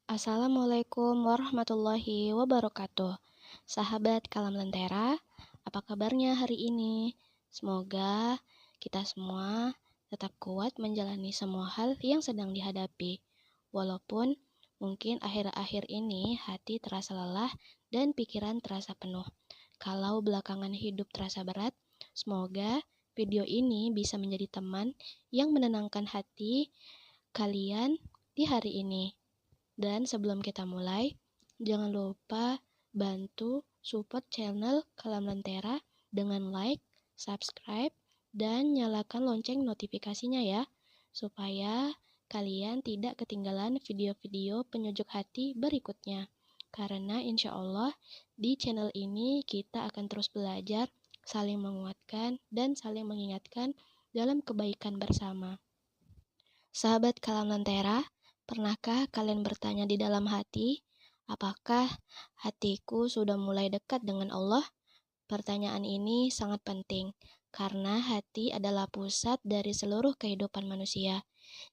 Assalamualaikum warahmatullahi wabarakatuh. Sahabat Kalam Lentera, apa kabarnya hari ini? Semoga kita semua tetap kuat menjalani semua hal yang sedang dihadapi. Walaupun mungkin akhir-akhir ini hati terasa lelah dan pikiran terasa penuh. Kalau belakangan hidup terasa berat, semoga video ini bisa menjadi teman yang menenangkan hati kalian di hari ini. Dan sebelum kita mulai, jangan lupa bantu support channel Kalam Lentera dengan like, subscribe, dan nyalakan lonceng notifikasinya ya, supaya kalian tidak ketinggalan video-video penyejuk hati berikutnya. Karena insya Allah di channel ini kita akan terus belajar, saling menguatkan, dan saling mengingatkan dalam kebaikan bersama. Sahabat Kalam Lentera, pernahkah kalian bertanya di dalam hati, apakah hatiku sudah mulai dekat dengan Allah? Pertanyaan ini sangat penting, karena hati adalah pusat dari seluruh kehidupan manusia.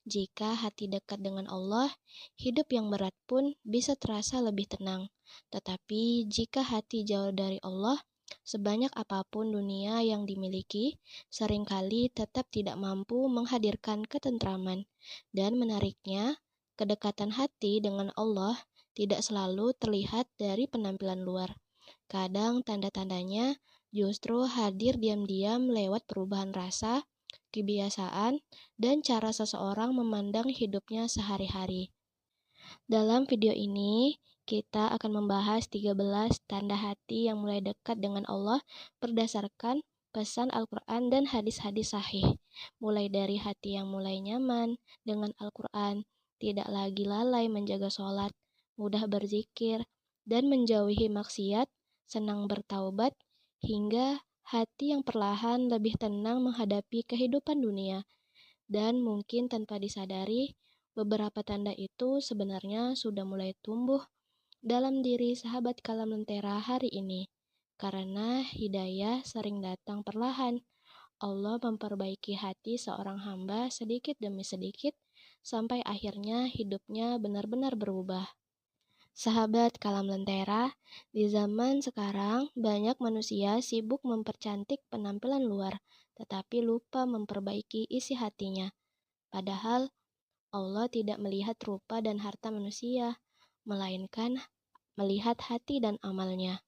Jika hati dekat dengan Allah, hidup yang berat pun bisa terasa lebih tenang. Tetapi jika hati jauh dari Allah, sebanyak apapun dunia yang dimiliki, seringkali tetap tidak mampu menghadirkan ketentraman. Dan menariknya, kedekatan hati dengan Allah tidak selalu terlihat dari penampilan luar. Kadang tanda-tandanya justru hadir diam-diam lewat perubahan rasa, kebiasaan, dan cara seseorang memandang hidupnya sehari-hari. Dalam video ini, kita akan membahas 13 tanda hati yang mulai dekat dengan Allah berdasarkan pesan Al-Quran dan hadis-hadis sahih. Mulai dari hati yang mulai nyaman dengan Al-Quran, tidak lagi lalai menjaga sholat, mudah berzikir, dan menjauhi maksiat, senang bertaubat, hingga hati yang perlahan lebih tenang menghadapi kehidupan dunia. Dan mungkin tanpa disadari, beberapa tanda itu sebenarnya sudah mulai tumbuh dalam diri sahabat Kalam Lentera hari ini. Karena hidayah sering datang perlahan, Allah memperbaiki hati seorang hamba sedikit demi sedikit, sampai akhirnya hidupnya benar-benar berubah. Sahabat Kalam Lentera, di zaman sekarang banyak manusia sibuk mempercantik penampilan luar, tetapi lupa memperbaiki isi hatinya. Padahal Allah tidak melihat rupa dan harta manusia, melainkan melihat hati dan amalnya.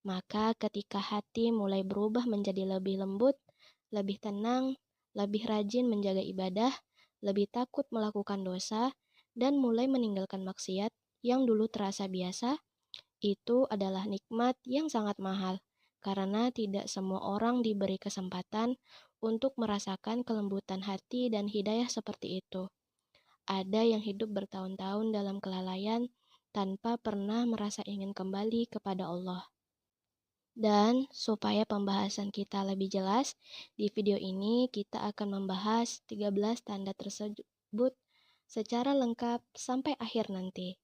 Maka ketika hati mulai berubah menjadi lebih lembut, lebih tenang, lebih rajin menjaga ibadah, lebih takut melakukan dosa, dan mulai meninggalkan maksiat yang dulu terasa biasa, itu adalah nikmat yang sangat mahal, karena tidak semua orang diberi kesempatan untuk merasakan kelembutan hati dan hidayah seperti itu. Ada yang hidup bertahun-tahun dalam kelalaian tanpa pernah merasa ingin kembali kepada Allah. Dan supaya pembahasan kita lebih jelas, di video ini kita akan membahas 13 tanda tersebut secara lengkap sampai akhir nanti.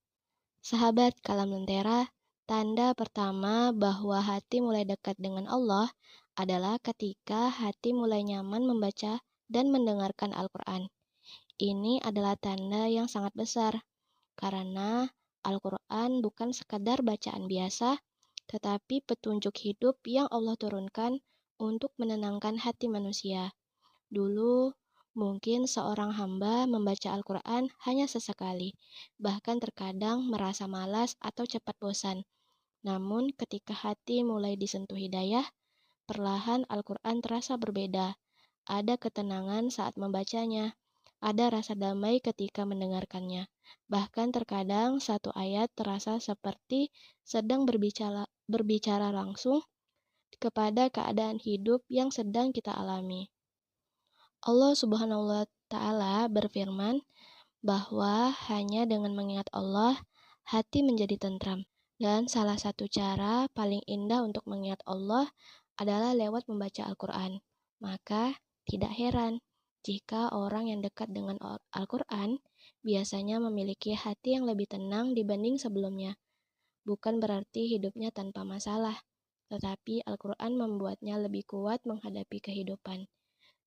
Sahabat Kalam Lentera, tanda pertama bahwa hati mulai dekat dengan Allah adalah ketika hati mulai nyaman membaca dan mendengarkan Al-Quran. Ini adalah tanda yang sangat besar, karena Al-Quran bukan sekadar bacaan biasa, tetapi petunjuk hidup yang Allah turunkan untuk menenangkan hati manusia. Dulu, mungkin seorang hamba membaca Al-Quran hanya sesekali, bahkan terkadang merasa malas atau cepat bosan. Namun, ketika hati mulai disentuh hidayah, perlahan Al-Quran terasa berbeda. Ada ketenangan saat membacanya, ada rasa damai ketika mendengarkannya. Bahkan terkadang satu ayat terasa seperti sedang berbicara langsung kepada keadaan hidup yang sedang kita alami. Allah Subhanahu wa Ta'ala berfirman bahwa hanya dengan mengingat Allah, hati menjadi tentram. Dan salah satu cara paling indah untuk mengingat Allah adalah lewat membaca Al-Quran. Maka tidak heran jika orang yang dekat dengan Al-Quran biasanya memiliki hati yang lebih tenang dibanding sebelumnya. Bukan berarti hidupnya tanpa masalah, tetapi Al-Quran membuatnya lebih kuat menghadapi kehidupan.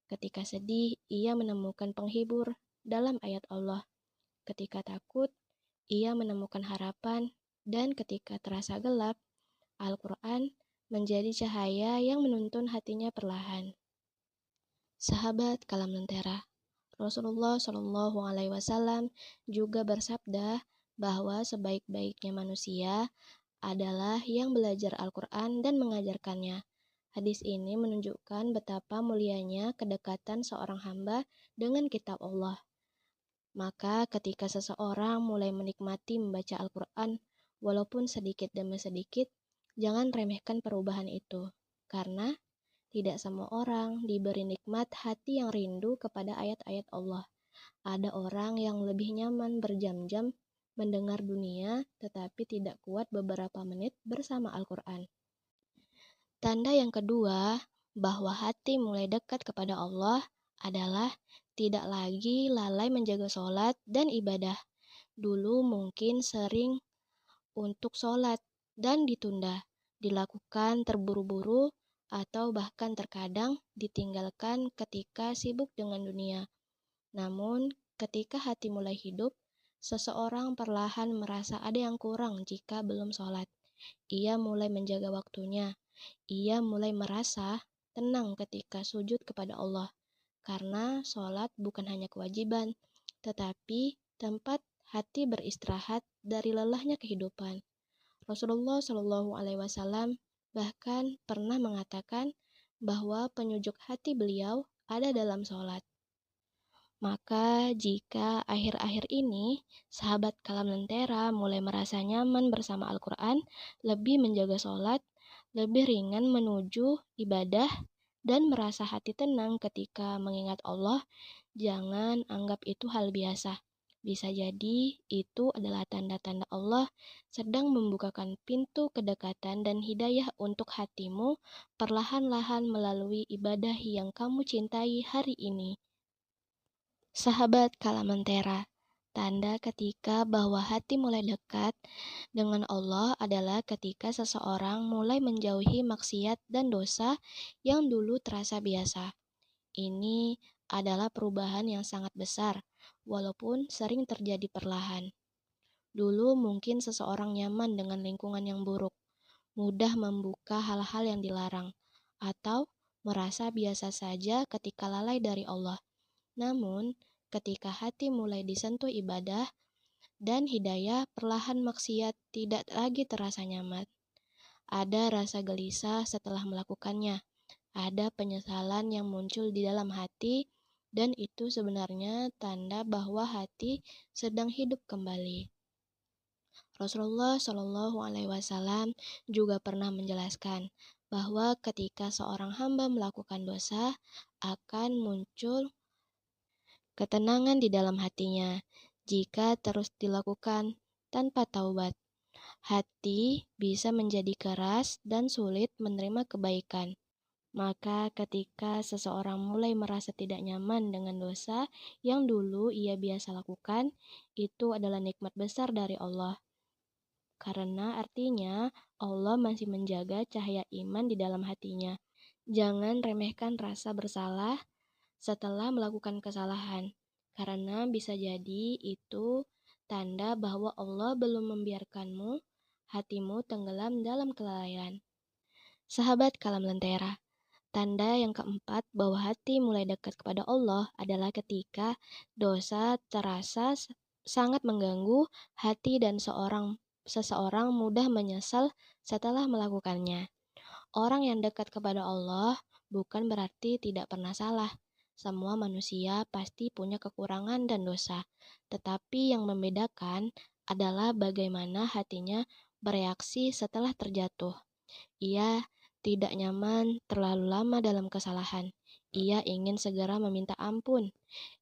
Ketika sedih, ia menemukan penghibur dalam ayat Allah. Ketika takut, ia menemukan harapan, dan ketika terasa gelap, Al-Quran menjadi cahaya yang menuntun hatinya perlahan. Sahabat Kalam Lentera, Rasulullah Shallallahu Alaihi Wasallam juga bersabda bahwa sebaik-baiknya manusia adalah yang belajar Al-Quran dan mengajarkannya. Hadis ini menunjukkan betapa mulianya kedekatan seorang hamba dengan kitab Allah. Maka ketika seseorang mulai menikmati membaca Al-Quran, walaupun sedikit demi sedikit, jangan remehkan perubahan itu. Karena tidak semua orang diberi nikmat hati yang rindu kepada ayat-ayat Allah. Ada orang yang lebih nyaman berjam-jam mendengar dunia, tetapi tidak kuat beberapa menit bersama Al-Quran. Tanda yang kedua, bahwa hati mulai dekat kepada Allah adalah tidak lagi lalai menjaga sholat dan ibadah. Dulu mungkin sering untuk sholat dan ditunda, dilakukan terburu-buru, atau bahkan terkadang ditinggalkan ketika sibuk dengan dunia. Namun, ketika hati mulai hidup, seseorang perlahan merasa ada yang kurang jika belum sholat. Ia mulai menjaga waktunya. Ia mulai merasa tenang ketika sujud kepada Allah, karena sholat bukan hanya kewajiban, tetapi tempat hati beristirahat dari lelahnya kehidupan. Rasulullah Shallallahu Alaihi Wasallam bahkan pernah mengatakan bahwa penyujuk hati beliau ada dalam sholat. Maka jika akhir-akhir ini sahabat Kalam Lentera mulai merasa nyaman bersama Al-Quran, lebih menjaga sholat, lebih ringan menuju ibadah, dan merasa hati tenang ketika mengingat Allah, jangan anggap itu hal biasa. Bisa jadi itu adalah tanda-tanda Allah sedang membukakan pintu kedekatan dan hidayah untuk hatimu perlahan-lahan melalui ibadah yang kamu cintai hari ini. Sahabat Kalam Lentera, tanda ketika bahwa hati mulai dekat dengan Allah adalah ketika seseorang mulai menjauhi maksiat dan dosa yang dulu terasa biasa. Ini adalah perubahan yang sangat besar, walaupun sering terjadi perlahan. Dulu mungkin seseorang nyaman dengan lingkungan yang buruk, mudah membuka hal-hal yang dilarang, atau merasa biasa saja ketika lalai dari Allah. Namun, ketika hati mulai disentuh ibadah dan hidayah, perlahan maksiat tidak lagi terasa nyaman. Ada rasa gelisah setelah melakukannya. Ada penyesalan yang muncul di dalam hati, dan itu sebenarnya tanda bahwa hati sedang hidup kembali. Rasulullah Shallallahu Alaihi Wasallam juga pernah menjelaskan bahwa ketika seorang hamba melakukan dosa, akan muncul ketenangan di dalam hatinya jika terus dilakukan tanpa taubat. Hati bisa menjadi keras dan sulit menerima kebaikan. Maka ketika seseorang mulai merasa tidak nyaman dengan dosa yang dulu ia biasa lakukan, itu adalah nikmat besar dari Allah. Karena artinya Allah masih menjaga cahaya iman di dalam hatinya. Jangan remehkan rasa bersalah setelah melakukan kesalahan, karena bisa jadi itu tanda bahwa Allah belum membiarkanmu hatimu tenggelam dalam kelalaian. Sahabat Kalam Lentera, tanda yang keempat bahwa hati mulai dekat kepada Allah adalah ketika dosa terasa sangat mengganggu hati dan seseorang mudah menyesal setelah melakukannya. Orang yang dekat kepada Allah bukan berarti tidak pernah salah. Semua manusia pasti punya kekurangan dan dosa, tetapi yang membedakan adalah bagaimana hatinya bereaksi setelah terjatuh. Ia tidak nyaman terlalu lama dalam kesalahan. Ia ingin segera meminta ampun.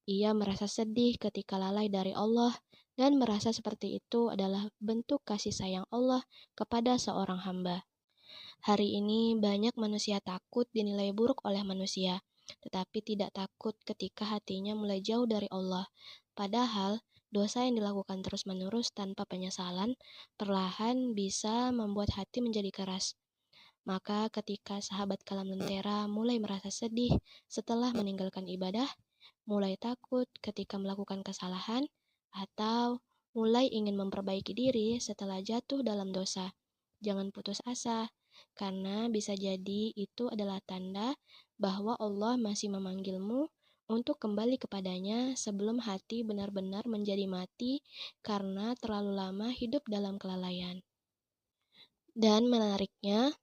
Ia merasa sedih ketika lalai dari Allah, dan merasa seperti itu adalah bentuk kasih sayang Allah kepada seorang hamba. Hari ini banyak manusia takut dinilai buruk oleh manusia, tetapi tidak takut ketika hatinya mulai jauh dari Allah. Padahal, dosa yang dilakukan terus-menerus tanpa penyesalan perlahan bisa membuat hati menjadi keras. Maka ketika sahabat Kalam Lentera mulai merasa sedih setelah meninggalkan ibadah, mulai takut ketika melakukan kesalahan, atau mulai ingin memperbaiki diri setelah jatuh dalam dosa. Jangan putus asa, karena bisa jadi itu adalah tanda bahwa Allah masih memanggilmu untuk kembali kepadanya sebelum hati benar-benar menjadi mati karena terlalu lama hidup dalam kelalaian. Dan menariknya,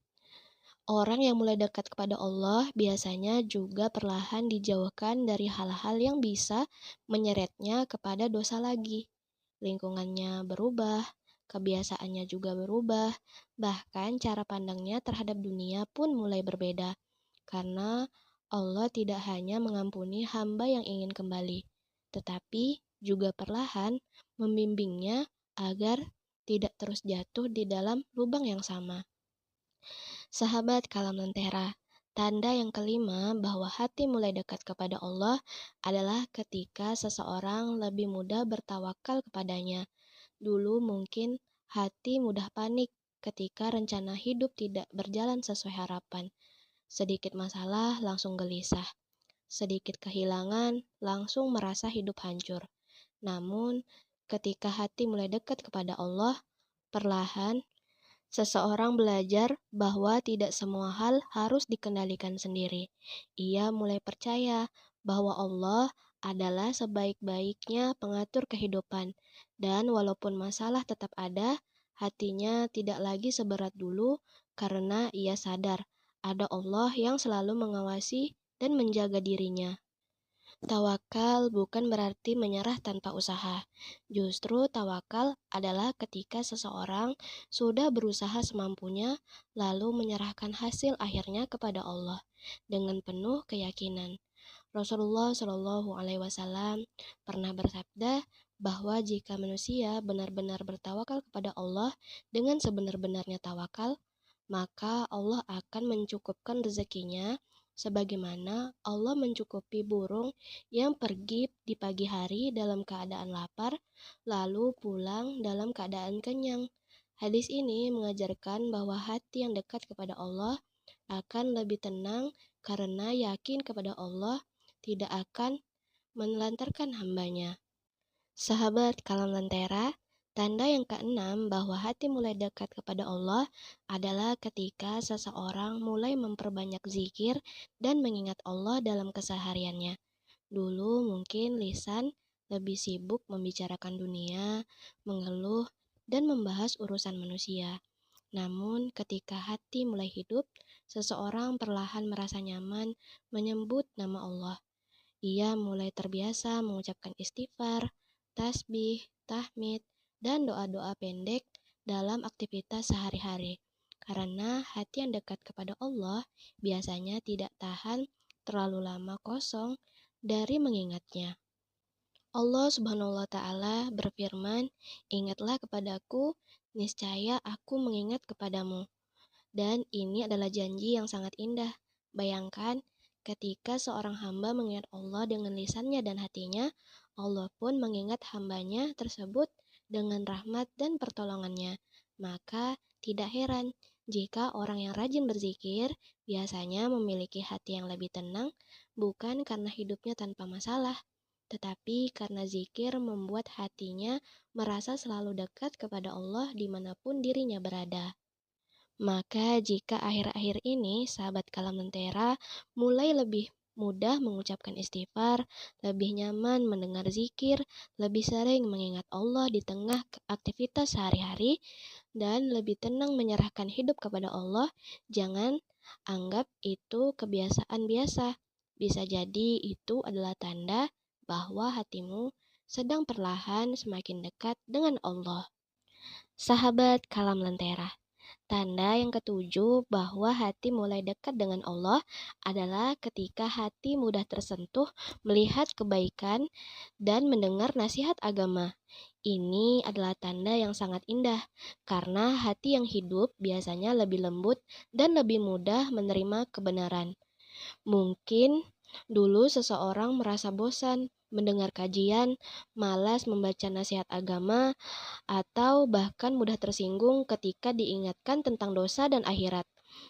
orang yang mulai dekat kepada Allah biasanya juga perlahan dijauhkan dari hal-hal yang bisa menyeretnya kepada dosa lagi. Lingkungannya berubah, kebiasaannya juga berubah, bahkan cara pandangnya terhadap dunia pun mulai berbeda. Karena Allah tidak hanya mengampuni hamba yang ingin kembali, tetapi juga perlahan membimbingnya agar tidak terus jatuh di dalam lubang yang sama. Sahabat kalam lentera, tanda yang kelima bahwa hati mulai dekat kepada Allah adalah ketika seseorang lebih mudah bertawakal kepadanya. Dulu mungkin hati mudah panik ketika rencana hidup tidak berjalan sesuai harapan. Sedikit masalah langsung gelisah. Sedikit kehilangan langsung merasa hidup hancur. Namun, ketika hati mulai dekat kepada Allah, perlahan seseorang belajar bahwa tidak semua hal harus dikendalikan sendiri. Ia mulai percaya bahwa Allah adalah sebaik-baiknya pengatur kehidupan, dan walaupun masalah tetap ada, hatinya tidak lagi seberat dulu karena ia sadar ada Allah yang selalu mengawasi dan menjaga dirinya. Tawakal bukan berarti menyerah tanpa usaha. Justru tawakal adalah ketika seseorang sudah berusaha semampunya, lalu menyerahkan hasil akhirnya kepada Allah dengan penuh keyakinan. Rasulullah Shallallahu Alaihi Wasallam pernah bersabda bahwa jika manusia benar-benar bertawakal kepada Allah dengan sebenar-benarnya tawakal, maka Allah akan mencukupkan rezekinya sebagaimana Allah mencukupi burung yang pergi di pagi hari dalam keadaan lapar, lalu pulang dalam keadaan kenyang. Hadis ini mengajarkan bahwa hati yang dekat kepada Allah akan lebih tenang karena yakin kepada Allah tidak akan menelantarkan hambanya. Sahabat kalam lentera, tanda yang keenam bahwa hati mulai dekat kepada Allah adalah ketika seseorang mulai memperbanyak zikir dan mengingat Allah dalam kesehariannya. Dulu mungkin lisan lebih sibuk membicarakan dunia, mengeluh, dan membahas urusan manusia. Namun ketika hati mulai hidup, seseorang perlahan merasa nyaman menyebut nama Allah. Ia mulai terbiasa mengucapkan istighfar, tasbih, tahmid, dan doa-doa pendek dalam aktivitas sehari-hari. Karena hati yang dekat kepada Allah biasanya tidak tahan terlalu lama kosong dari mengingatnya. Allah Subhanahu wa Ta'ala berfirman, "Ingatlah kepadaku, niscaya aku mengingat kepadamu." Dan ini adalah janji yang sangat indah. Bayangkan, ketika seorang hamba mengingat Allah dengan lisannya dan hatinya, Allah pun mengingat hambanya tersebut dengan rahmat dan pertolongannya. Maka tidak heran jika orang yang rajin berzikir biasanya memiliki hati yang lebih tenang, bukan karena hidupnya tanpa masalah, tetapi karena zikir membuat hatinya merasa selalu dekat kepada Allah dimanapun dirinya berada. Maka jika akhir-akhir ini sahabat kalam lentera mulai lebih mudah mengucapkan istighfar, lebih nyaman mendengar zikir, lebih sering mengingat Allah di tengah aktivitas sehari-hari, dan lebih tenang menyerahkan hidup kepada Allah, jangan anggap itu kebiasaan biasa. Bisa jadi itu adalah tanda bahwa hatimu sedang perlahan semakin dekat dengan Allah. Sahabat kalam lentera, tanda yang ketujuh bahwa hati mulai dekat dengan Allah adalah ketika hati mudah tersentuh melihat kebaikan dan mendengar nasihat agama. Ini adalah tanda yang sangat indah, karena hati yang hidup biasanya lebih lembut dan lebih mudah menerima kebenaran. Mungkin dulu seseorang merasa bosan mendengar kajian, malas membaca nasihat agama, atau bahkan mudah tersinggung ketika diingatkan tentang dosa dan akhirat.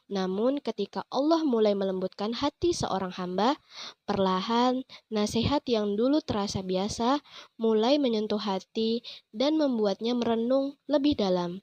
Namun ketika Allah mulai melembutkan hati seorang hamba, perlahan nasihat yang dulu terasa biasa mulai menyentuh hati dan membuatnya merenung lebih dalam.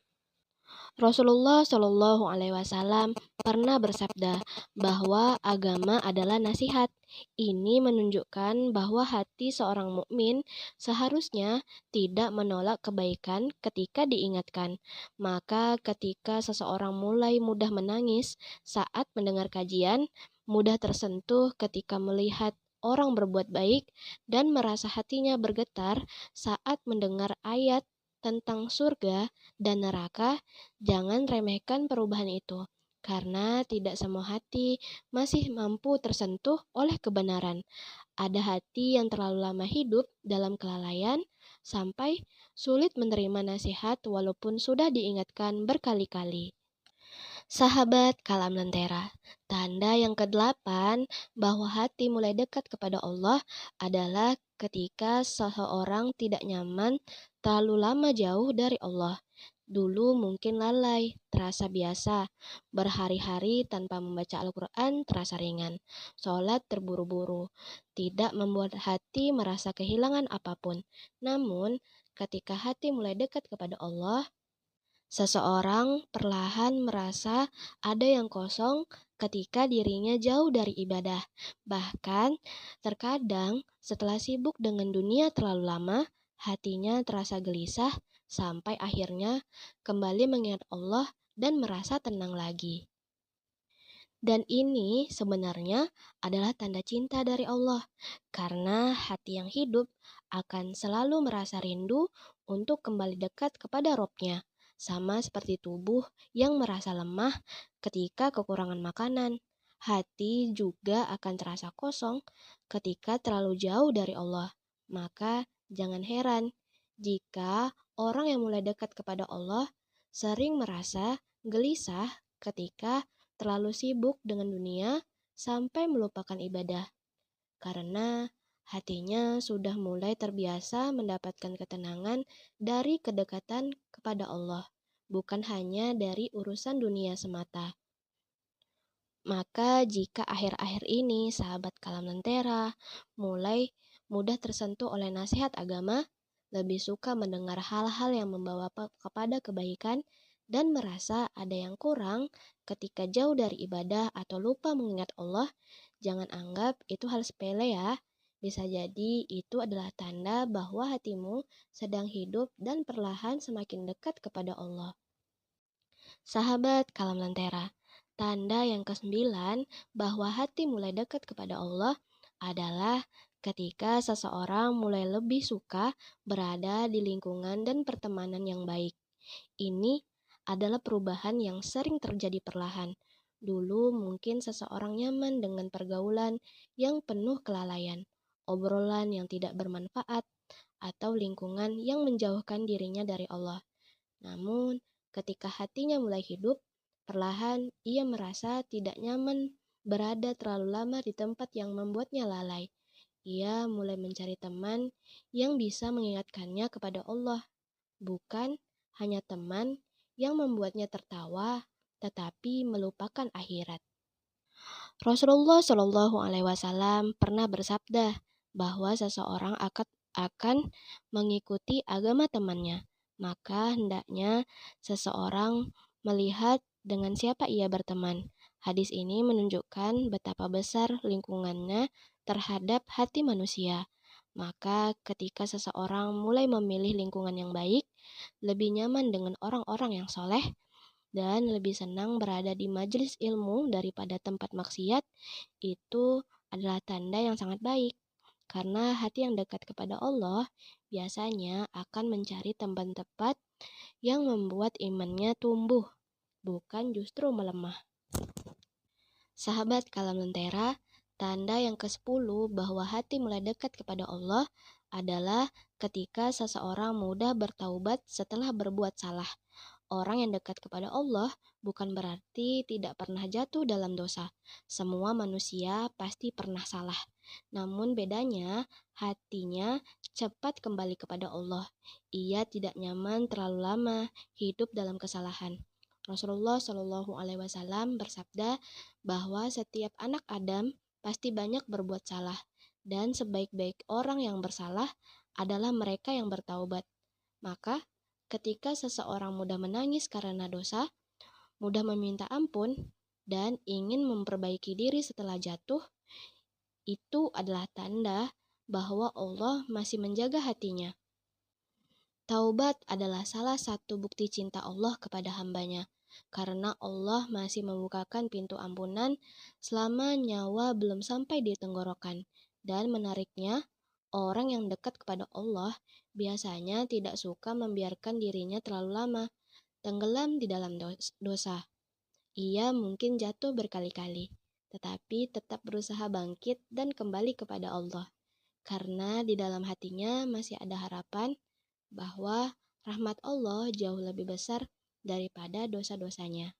Rasulullah Shallallahu Alaihi Wasallam pernah bersabda bahwa agama adalah nasihat. Ini menunjukkan bahwa hati seorang mukmin seharusnya tidak menolak kebaikan ketika diingatkan. Maka ketika seseorang mulai mudah menangis saat mendengar kajian, mudah tersentuh ketika melihat orang berbuat baik, dan merasa hatinya bergetar saat mendengar ayat tentang surga dan neraka, jangan remehkan perubahan itu, karena tidak semua hati masih mampu tersentuh oleh kebenaran. Ada hati yang terlalu lama hidup dalam kelalaian sampai sulit menerima nasihat walaupun sudah diingatkan berkali-kali. Sahabat kalam lentera, tanda yang kedelapan bahwa hati mulai dekat kepada Allah adalah ketika seseorang tidak nyaman terlalu lama jauh dari Allah. Dulu mungkin lalai, terasa biasa. Berhari-hari tanpa membaca Al-Quran terasa ringan. Sholat terburu-buru, tidak membuat hati merasa kehilangan apapun. Namun, ketika hati mulai dekat kepada Allah, seseorang perlahan merasa ada yang kosong ketika dirinya jauh dari ibadah. Bahkan, terkadang setelah sibuk dengan dunia terlalu lama, hatinya terasa gelisah sampai akhirnya kembali mengingat Allah dan merasa tenang lagi. Dan ini sebenarnya adalah tanda cinta dari Allah, karena hati yang hidup akan selalu merasa rindu untuk kembali dekat kepada Robnya, sama seperti tubuh yang merasa lemah ketika kekurangan makanan. Hati juga akan terasa kosong ketika terlalu jauh dari Allah. Maka jangan heran jika orang yang mulai dekat kepada Allah sering merasa gelisah ketika terlalu sibuk dengan dunia sampai melupakan ibadah, karena hatinya sudah mulai terbiasa mendapatkan ketenangan dari kedekatan kepada Allah, bukan hanya dari urusan dunia semata. Maka jika akhir-akhir ini sahabat kalam lentera mulai mudah tersentuh oleh nasihat agama, lebih suka mendengar hal-hal yang membawa kepada kebaikan, dan merasa ada yang kurang ketika jauh dari ibadah atau lupa mengingat Allah, jangan anggap itu hal sepele ya. Bisa jadi itu adalah tanda bahwa hatimu sedang hidup dan perlahan semakin dekat kepada Allah. Sahabat kalam lentera, tanda yang kesembilan bahwa hati mulai dekat kepada Allah adalah ketika seseorang mulai lebih suka berada di lingkungan dan pertemanan yang baik. Ini adalah perubahan yang sering terjadi perlahan. Dulu mungkin seseorang nyaman dengan pergaulan yang penuh kelalaian, obrolan yang tidak bermanfaat, atau lingkungan yang menjauhkan dirinya dari Allah. Namun, ketika hatinya mulai hidup, perlahan ia merasa tidak nyaman berada terlalu lama di tempat yang membuatnya lalai. Ia mulai mencari teman yang bisa mengingatkannya kepada Allah, bukan hanya teman yang membuatnya tertawa, tetapi melupakan akhirat. Rasulullah Shallallahu Alaihi Wasallam pernah bersabda bahwa seseorang akan mengikuti agama temannya, maka hendaknya seseorang melihat dengan siapa ia berteman. Hadis ini menunjukkan betapa besar lingkungannya terhadap hati manusia. Maka ketika seseorang mulai memilih lingkungan yang baik, lebih nyaman dengan orang-orang yang soleh, dan lebih senang berada di majelis ilmu daripada tempat maksiat, itu adalah tanda yang sangat baik. Karena hati yang dekat kepada Allah biasanya akan mencari tempat-tempat yang membuat imannya tumbuh, bukan justru melemah. Sahabat kalam lentera, tanda yang ke-10 bahwa hati mulai dekat kepada Allah adalah ketika seseorang mudah bertaubat setelah berbuat salah. Orang yang dekat kepada Allah bukan berarti tidak pernah jatuh dalam dosa. Semua manusia pasti pernah salah. Namun bedanya, hatinya cepat kembali kepada Allah. Ia tidak nyaman terlalu lama hidup dalam kesalahan. Rasulullah Shallallahu Alaihi Wasallam bersabda bahwa setiap anak Adam pasti banyak berbuat salah, dan sebaik-baik orang yang bersalah adalah mereka yang bertaubat. Maka, ketika seseorang mudah menangis karena dosa, mudah meminta ampun, dan ingin memperbaiki diri setelah jatuh, itu adalah tanda bahwa Allah masih menjaga hatinya. Taubat adalah salah satu bukti cinta Allah kepada hambanya, karena Allah masih membukakan pintu ampunan selama nyawa belum sampai di tenggorokan. Dan menariknya, orang yang dekat kepada Allah biasanya tidak suka membiarkan dirinya terlalu lama tenggelam di dalam dosa. Ia mungkin jatuh berkali-kali, tetapi tetap berusaha bangkit dan kembali kepada Allah, karena di dalam hatinya masih ada harapan bahwa rahmat Allah jauh lebih besar daripada dosa-dosanya.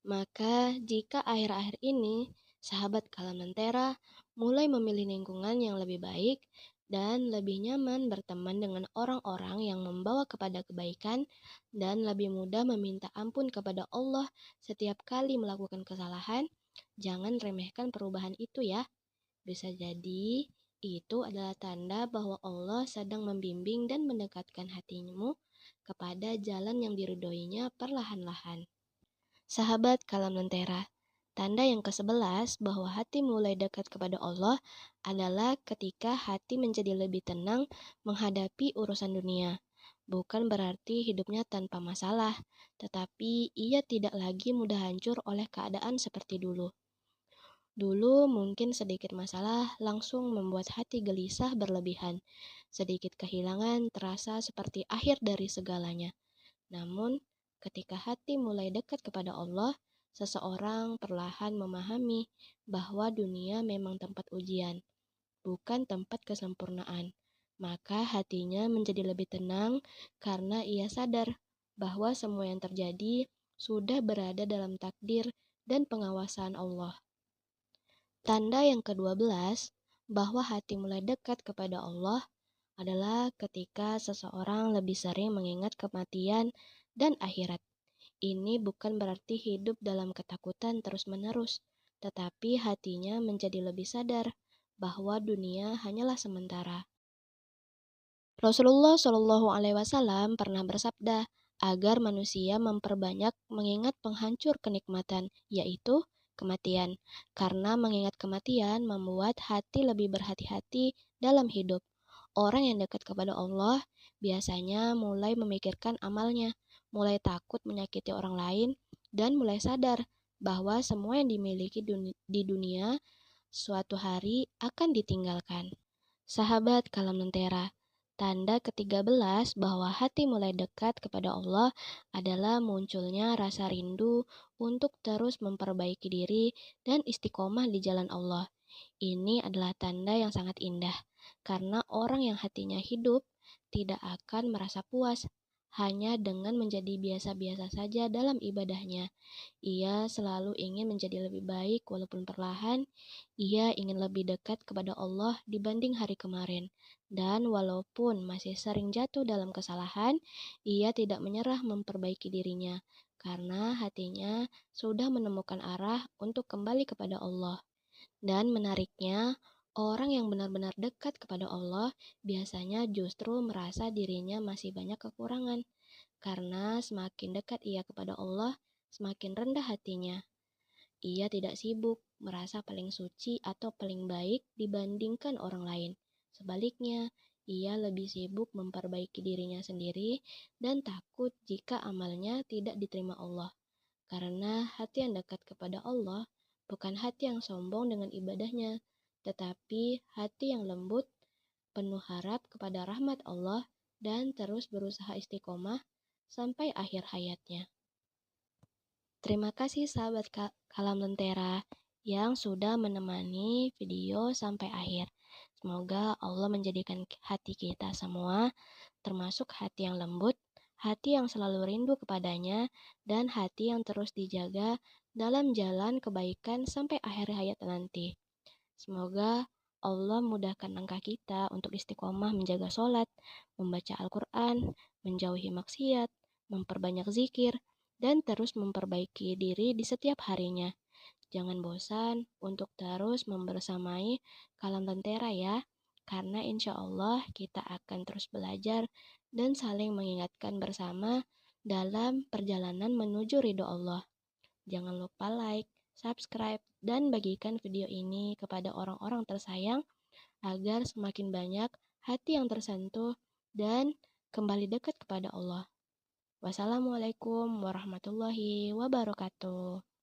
Maka jika akhir-akhir ini sahabat Kalam Lentera mulai memilih lingkungan yang lebih baik dan lebih nyaman berteman dengan orang-orang yang membawa kepada kebaikan dan lebih mudah meminta ampun kepada Allah setiap kali melakukan kesalahan, jangan remehkan perubahan itu ya. Bisa jadi itu adalah tanda bahwa Allah sedang membimbing dan mendekatkan hatimu kepada jalan yang diridhoinya perlahan-lahan. Sahabat Kalam Lentera, tanda yang ke-11 bahwa hati mulai dekat kepada Allah adalah ketika hati menjadi lebih tenang menghadapi urusan dunia. Bukan berarti hidupnya tanpa masalah, tetapi ia tidak lagi mudah hancur oleh keadaan seperti dulu. Dulu mungkin sedikit masalah langsung membuat hati gelisah berlebihan. Sedikit kehilangan terasa seperti akhir dari segalanya. Namun, ketika hati mulai dekat kepada Allah, seseorang perlahan memahami bahwa dunia memang tempat ujian, bukan tempat kesempurnaan. Maka hatinya menjadi lebih tenang karena ia sadar bahwa semua yang terjadi sudah berada dalam takdir dan pengawasan Allah. Tanda yang ke-12 bahwa hati mulai dekat kepada Allah adalah ketika seseorang lebih sering mengingat kematian dan akhirat. Ini bukan berarti hidup dalam ketakutan terus-menerus, tetapi hatinya menjadi lebih sadar bahwa dunia hanyalah sementara. Rasulullah Shallallahu Alaihi Wasallam pernah bersabda agar manusia memperbanyak mengingat penghancur kenikmatan, yaitu kematian, karena mengingat kematian membuat hati lebih berhati-hati dalam hidup. Orang yang dekat kepada Allah biasanya mulai memikirkan amalnya, mulai takut menyakiti orang lain, dan mulai sadar bahwa semua yang dimiliki di dunia suatu hari akan ditinggalkan. Sahabat Kalam Lentera, tanda ke-13 bahwa hati mulai dekat kepada Allah adalah munculnya rasa rindu untuk terus memperbaiki diri dan istiqomah di jalan Allah. Ini adalah tanda yang sangat indah, karena orang yang hatinya hidup tidak akan merasa puas hanya dengan menjadi biasa-biasa saja dalam ibadahnya. Ia selalu ingin menjadi lebih baik walaupun perlahan. Ia ingin lebih dekat kepada Allah dibanding hari kemarin. Dan walaupun masih sering jatuh dalam kesalahan, ia tidak menyerah memperbaiki dirinya karena hatinya sudah menemukan arah untuk kembali kepada Allah. Dan menariknya, orang yang benar-benar dekat kepada Allah biasanya justru merasa dirinya masih banyak kekurangan, karena semakin dekat ia kepada Allah, semakin rendah hatinya. Ia tidak sibuk merasa paling suci atau paling baik dibandingkan orang lain. Sebaliknya, ia lebih sibuk memperbaiki dirinya sendiri dan takut jika amalnya tidak diterima Allah. Karena hati yang dekat kepada Allah bukan hati yang sombong dengan ibadahnya, tetapi hati yang lembut, penuh harap kepada rahmat Allah, dan terus berusaha istiqomah sampai akhir hayatnya. Terima kasih sahabat Kalam Lentera yang sudah menemani video sampai akhir. Semoga Allah menjadikan hati kita semua, termasuk hati yang lembut, hati yang selalu rindu kepadanya, dan hati yang terus dijaga dalam jalan kebaikan sampai akhir hayat nanti. Semoga Allah mudahkan langkah kita untuk istiqomah menjaga sholat, membaca Al-Quran, menjauhi maksiat, memperbanyak zikir, dan terus memperbaiki diri di setiap harinya. Jangan bosan untuk terus membersamai Kalam Lentera ya, karena insya Allah kita akan terus belajar dan saling mengingatkan bersama dalam perjalanan menuju ridho Allah. Jangan lupa like, subscribe, dan bagikan video ini kepada orang-orang tersayang agar semakin banyak hati yang tersentuh dan kembali dekat kepada Allah. Wassalamualaikum warahmatullahi wabarakatuh.